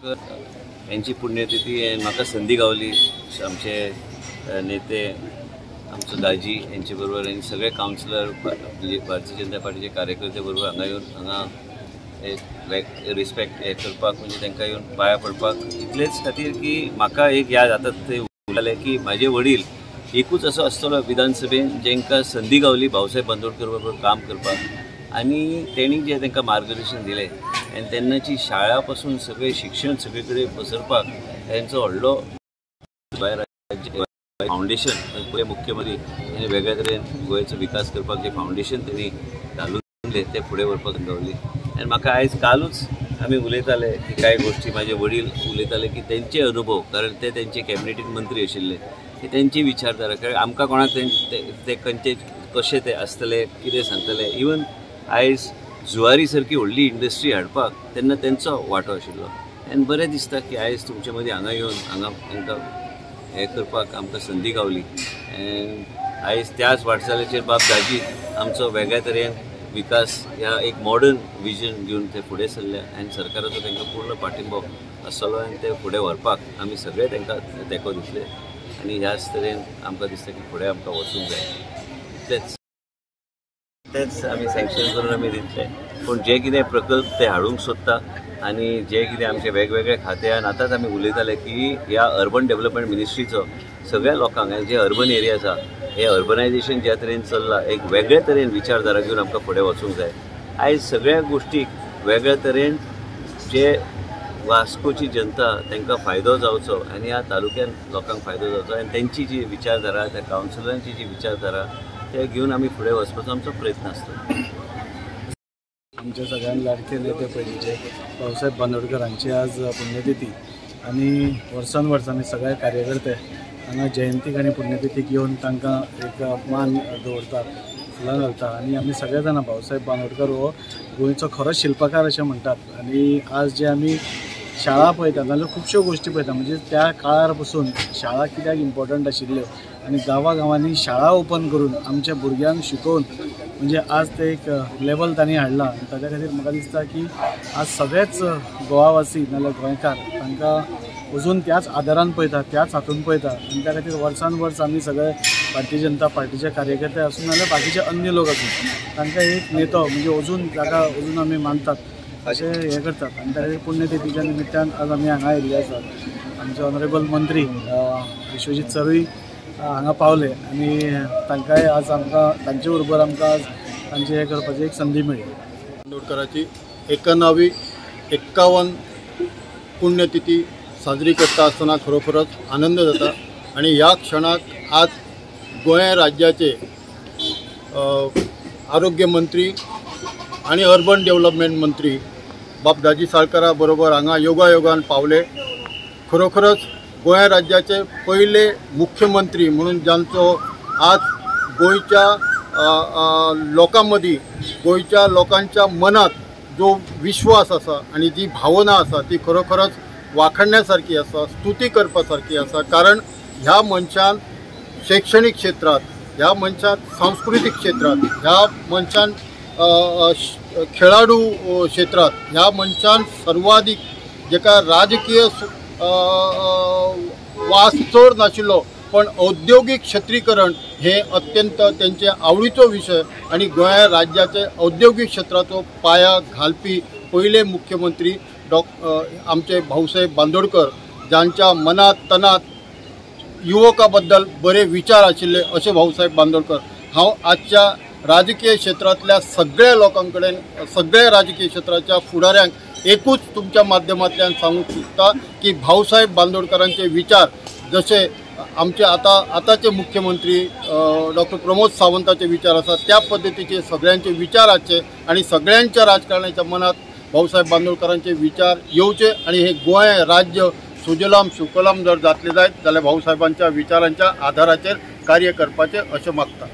यांची पुण्यतिथी आहे। म्हाका संधी गावली आमचे नेते आमचो दाजी यांचे बरोबर आणि सगळे काउन्सिलर म्हणजे भारतीय जनता पार्टीचे कार्यकर्ते बरोबर हांगा येवन हांगा एक रिस्पेक्ट हे करपाक म्हणजे तांकां येवन पांया पडपाक इतलेच खातीर की म्हाका एक याद आता ते उरलें की म्हाजे वडील एकूच असो आसतलो विधानसभेन जेंकां संधी गावली भाऊसाहेब बांदोडकर बरोबर काम करपाक आणि तेणी जे तांकां मार्गदर्शन दिलें आनी तेन्नाची शाळा पासून सगळे शिक्षण सगळे कडेन पसरपाक तांचो व्हडलो फाउंडेशन पयले मुख्यमंत्री आनी वेगळ्या तरेन गोंयचो विकास करपाक जे फाउंडेशन तेणी घालून दिलें ते फुडें व्हरपाक गावली। आनी म्हाका आयज कालूच आमी उलयताले की कांय गोश्टी म्हाजे वडील उलयताले की तेंचे अनुभव कारण ते तेंचे कॅबिनेटीन मंत्री आशिल्ले की तेंची विचारधारा कारण आमकां कोणाक ते खंयचे कशें ते आसतले कितें सांगतले इवन आयज जुवारी सारकी व्हडली इंडस्ट्री हाडपाक तेन्ना तेंचो वांटो आशिल्लो आनी बरें दिसता की आयज तुमचे मदीं हांगा येवन हांगा तांकां हें करपाक आमकां संदी गावली। आयज त्याच वाटचालीचेर बाब दाजी आमचो वेगळ्या तरेन विकास ह्या एक मॉडर्न विजन घेवन ते फुडें सरले आनी सरकाराचो तांकां पूर्ण पाठिंबो आसलो आनी ते फुडें व्हरपाक आमी सगळे तांकां तेंको दितले आनी ह्याच तरेन आमकां दिसता की फुडें आमकां वचूंक जाय तेच आमी सँक्शन करून आमी दितले। पूण जे कितें प्रकल्प ते हाडूंक सोदता आनी जे कितें आमचे वेगवेगळे खाते आनी आतांच आमी उलयताले की ह्या अर्बन डेव्हलपमेंट मिनिस्ट्रीचो सगळ्या लोकांक जे अर्बन एरिया आसा हे अर्बनायझेशन ज्या तरेन चल्लां एक वेगळे तरेन विचारधारा घेवन आमकां फुडें वचूंक जाय। आयज सगळ्या गोश्टीक वेगळ्या तरेन जे वास्कोची जनता तांकां फायदो जावचो आनी ह्या तालुक्यान लोकांक फायदो जावचो आनी तेंची जी विचारधारा त्या कावन्सिलरांची जी विचारधारा ते घेवन आमी फुडें वचपाचो आमचो प्रयत्न आसता। आमच्या सगळ्यांत लाडके नेते पयलींचे भाऊसाहेब बांदोडकर हांची आज पुण्यतिथी आनी वर्सान वर्सांनी सगळे कार्यकर्ते हांगा जयंतीक आनी पुण्यतिथीक येवन तांकां एक मान दवरतात फुलां घालतात आनी आमी सगळे जाणां भाऊसाहेब बांदोडकर हो गोंयचो खरो शिल्पकार अशें म्हणटात। आनी आज जे आमी शाळा पळयतात जाल्यार खुबश्यो गोश्टी पळयता म्हणजे त्या काळार पसून शाळा कित्याक इम्पॉर्टंट आशिल्ल्यो आनी गांवागांवांनी शाळा ओपन करून आमच्या भुरग्यांक शिकोवन म्हणजे आज ते एक लेवल तांणी हाडला आनी ताच्या खातीर म्हाका दिसता की आज सगळेच गोवावासी नाजाल्यार गोंयकार तांकां अजून त्याच आदारान पळयतात त्याच हातून पळयतात आनी त्या खातीर वर्सान वर्स आमी सगळे भारतीय जनता पार्टीचे कार्यकर्ते आसूं नाजाल्यार बाकीचे अन्य लोक आसूं तांकां एक नेतो म्हणजे अजून ताका अजून आमी मानतात अशें हें करतात आनी त्या खातीर पुण्यतिथीच्या निमित्तान आज आमी हांगा आयिल्ले आसात। आमचे ऑनरेबल मंत्री विश्वजीत सरूय हांगा पावले आनी तांकांय आज आमकां तांचे बरोबर आमकां आज तांचे हें करपाची एक संदी मेळ्ळी। बांदोडकराची 51 पुण्यतिथी साजरी करता आसतना खरोखरच आनंद जाता आनी ह्या क्षणाक आज गोंय राज्याचे आरोग्य मंत्री आनी अर्बन डेव्हलपमेंट मंत्री बाब दाजी साळकारा बरोबर हांगा योगायोगान पावले। खरोखरच गोंय राज्याचे पहिले मुख्यमंत्री म्हणून जांचो आज गोंयच्या लोकां मदीं गोंयच्या लोकांच्या मनात जो विश्वास आसा आनी जी भावना आसा ती खरोखरच वाखडण्यासारखी आसा स्तुती करपा सारकी आसा। कारण ह्या मनशान शैक्षणिक क्षेत्रात ह्या मनशान सांस्कृतिक क्षेत्रात ह्या मनशान खेळाडू क्षेत्रात ह्या मनशान सर्वाधिक जेका राजकीय वास चड नाशिल्लो पण औद्योगिक क्षेत्रीकरण हे अत्यंत तेंचे आवडीचो विशय आनी गोंय राज्याचे औद्योगिक क्षेत्राचो पाया घालपी पयले मुख्यमंत्री आमचे भाऊसाहेब बांदोडकर जांच्या मनात तनात युवका बद्दल बरे विचार आशिल्ले अशे भाऊसाहेब बांदोडकर हांव आजच्या राजकीय क्षेत्रातल्या सगळ्या लोकांकडेन सगळ्या राजकीय क्षेत्राच्या फुडाऱ्यांक एकूच तुमच्या माध्यमांतल्यान सांगूंक सोदता की भाऊसाहेब बांदोडकरांचे विचार जसे आमचे आताचे मुख्यमंत्री डॉक्टर प्रमोद सावंताचे विचार आसा त्या पद्धतीचे सगळ्यांचे विचार आसचे आनी सगळ्यांच्या राजकारण्याच्या मनात भाऊसाहेब बांदोडकरांचे विचार येवचे आनी हे गोंय राज्य सुजलाम सुफलाम जर जातले जायत जाल्यार भाऊसाहेबांच्या विचारांच्या आधाराचेर कार्य करपाचें अशें मागता।